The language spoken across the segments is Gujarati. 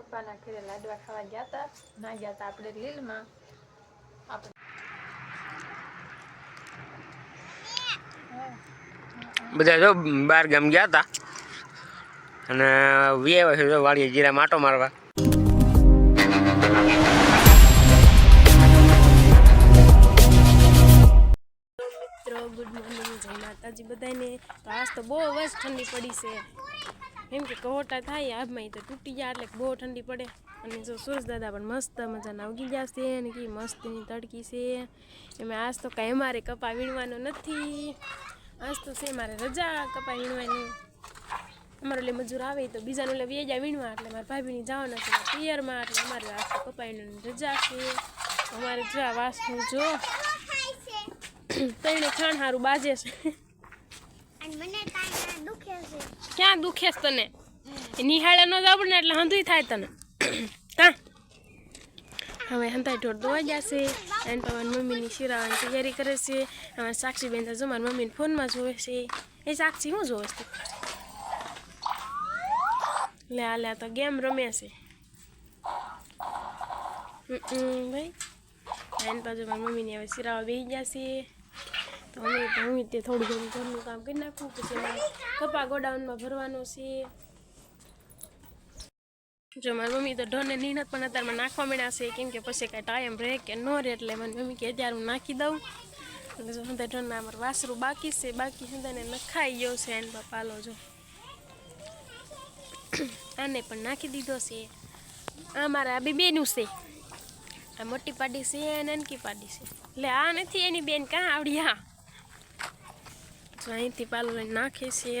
પપ્પાના ઘરે લાડવા ખાવા ગયા હતા. ના ગયા હતા આપણે લીલમાં. બધા જો બાર ગામ ગયા હતા અને આવ્યા છે વાડીએ જીરા માટો મારવા. ગુડ મોર્નિંગ, જય માતાજી બધાને. તો આજ તો બહુ જ ઠંડી પડી છે, કેમ કે કહોટા થાય આબમાં તો તૂટી ગયા એટલે બહુ ઠંડી પડે. અને જો સુરજ દાદા પણ મસ્ત મજાના ઉગી ગયા છે અને કે મસ્તની તડકી છે. એમાં આજ તો કાંઈ અમારે કપા વીણવાનો નથી, આજ તો છે મારે રજા કપા વીણવાની. અમારો એટલે મજૂર આવે તો બીજાનું એટલે વેજા વીણવા, એટલે મારા ભાભીની જવાના છે પિયરમાં, એટલે અમારે આજ તો કપા વીણવાની રજા છે. અમારે જો આ વાસનું જો તઈને ખાણ હારું બાજે છે. ક્યાં દુખે છે તને? નિહાળે ન જાવ ને એટલે હંધુય થાય તને. કા હવે હંધાઈ ઢોર દોવાઈ જશે. એન પર મમ્મીની શિરાવાની તૈયારી કરે છે. હવે સાક્ષી બેન જો મારી મમ્મીને ફોનમાં જોવે છે. એ સાક્ષી શું જોવે છે? લે આ તો ગેમ રમે છે ભાઈ. એન પાછુ મારી મમ્મીને હવે શિરાવા બેસી જશે. તો હું તે થોડું ઘણું ઘરનું કામ કરી નાખું, પછી મારે કપા ગોડાઉનમાં ભરવાનો છે. જો મારી મમ્મી તો ઢોરને નીણત પણ અત્યારમાં નાખવા મળ્યા છે, કેમ કે પછી કાંઈ ટાઈમ રહે કે ન રહે, એટલે મારી મમ્મી કે અત્યારે હું નાખી દઉં. એટલે જો હંધા ઢોરના અમારે વાસરું બાકી છે, બાકી હંધાને નખાઈ ગયો છે. એને પાલો જો આને પણ નાખી દીધો છે. આ મારા આ બેનું છે, આ મોટી પાડી છે અને નાનકી પાડી છે. એટલે આ નથી એની બેન, કાં આવડી? હા, અહીંથી પાલો લઈને નાખે છે.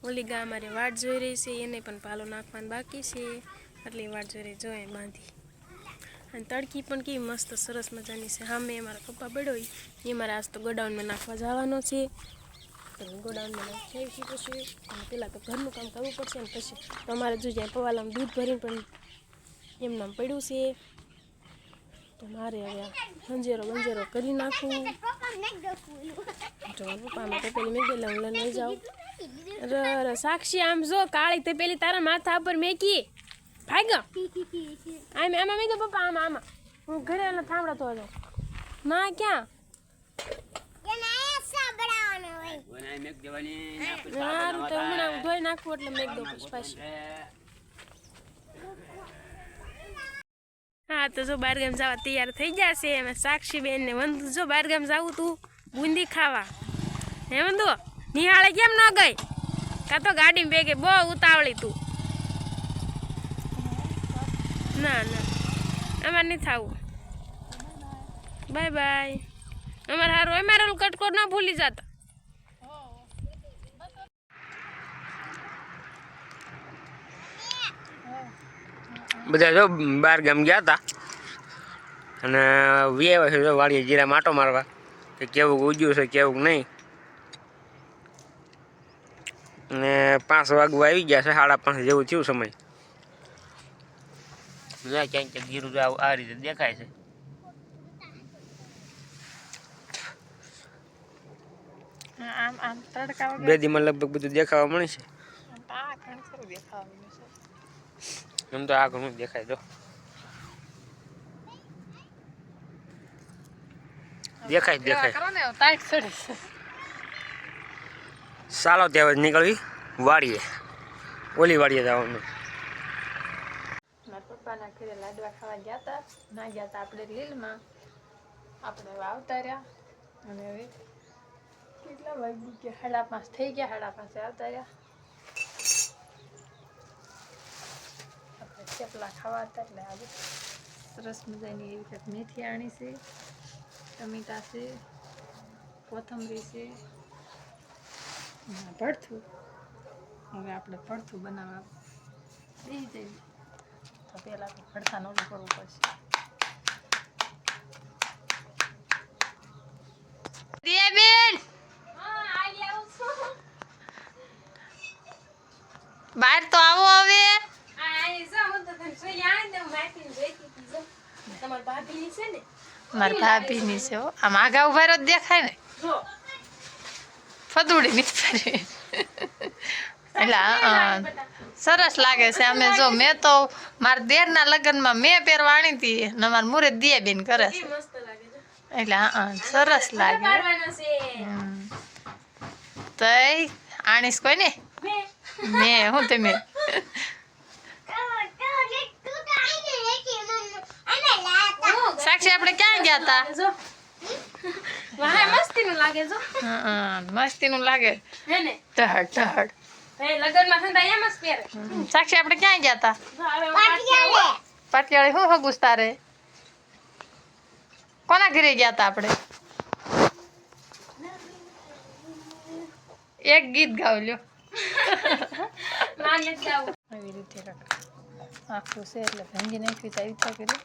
ઓલી ગા અમારે વાટ જોઈ રહી છે, એને પણ પાલો નાખવાનું બાકી છે, આટલી વાટ જોઈ રહી જોઈએ બાંધી. અને તડકી પણ કેવી મસ્ત સરસ મજાની છે. હા, મેં અમારા પપ્પા બળ્યો એ મારે આજ તો ગોડાઉનમાં નાખવા જવાનો છે. તો ગોડાઉનમાં નાખી પછી પહેલાં તો ઘરનું કામ કરવું પડશે ને પછી તો અમારે જો જ્યાં પવાલામાં દૂધ ભરીને પણ એમનામ પડ્યું છે. તો મારે હવે બંજેરો કરી નાખું. જો પપ્પામાં તો પેલી મેં ગયેલા હું લઈ જાઉં. સાક્ષી આમ જો કાળી તે પેલી તારા માથા ઉપર મેકી ભાગ આમાં મેં તો પપ્પા આમાં હું ઘરે થાંભળા તો જાઉં ના ક્યાં તો હમણાં ધોઈ નાખવું એટલે મેં દઉં પાછી. હા, તો જો બહારગામ જવા તૈયાર થઈ જશે. એમાં સાક્ષી બેન ને વંદુ જો બહારગામ જવું તું બુંદી ખાવા. હે વંદુ નિહાળે કેમ ન ગઈ? કાં તો ગાડી ભેગે બહુ ઉતાવળી તું. ના અમારે નહીં થવું. Bye bye. અમારે સારું અમારે કટકો ના ભૂલી જતા. બધા જો બાર ગામ ગયા હતા અને આવ્યા છે વાડીએ જીરા માટો મારવા, કે કેવું ઉગ્યું છે કેવું નહીં. અને 5 વાગવા આવી ગયા છે, 5:30 જેવું થયું સમય. ક્યાંક ક્યાંક જીરું આ રીતે દેખાય છે. બે દીમાં લગભગ બધું દેખાવા મળે છે. એમ તો આ ઘણું દેખાય જો દેખાય. ચાલો ત્યાં નીકળવી વાડીએ, ઓલી વાડીએ જવાનું. મારા પપ્પાના ઘરે લાડવા ખાવા ગયા હતા. ના ગયા હતા આપણે લીલમાં. આપણે હવે આવતા રહ્યા. અને હવે કેટલા વાગી ગયા? 5:30 થઈ ગયા. 5:30 આવતા રહ્યા. આપણે થેપલા ખાવા હતા એટલે આજે સરસ મજાની એવી કંઈક મેથી આણી છે, ટમેટા છે, કોથમરી છે, ભરથું. હવે આપણે ભરથું બનાવવા બેસી જઈએ. તો પહેલાં તો ભરથાનું ઓલું કરવું પડશે. બહાર તો આવો હવે. મારા ભાભીની છે હો. આમ આગા ઉભા રહો દેખાય ને ફદુડી નીકળી એટલે સરસ લાગે છે. અમે જો મેં તો મારા દેરના લગ્નમાં મેં પહેરવાણી હતી ને મારા મુરે દિયાબેન કરે છે મસ્ત લાગે છે એટલે હા સરસ લાગે પાડવાનો છે તો આણીશ કોઈ ને મેં હું તમે સાક્ષી આપણે ક્યાં ગયા હતા? જો વાહ મસ્તીનું લાગે જો મસ્તીનું લાગે હે ને ટહડ ટહડ. હે લગનમાં થતા એમ જ પહેરે સાક્ષી આપણે ક્યાં ગયા હતા? જો હવે પાટિયાળે પાટિયાળી શું હગુસ તારે? કોના ઘરે ગયા હતા આપણે? એક ગીત ગાવ લ્યો. માને જ આવું આવી રીતે આખું છે એટલે ભાંગી નાખ્યું તો આવી થાય કર્યું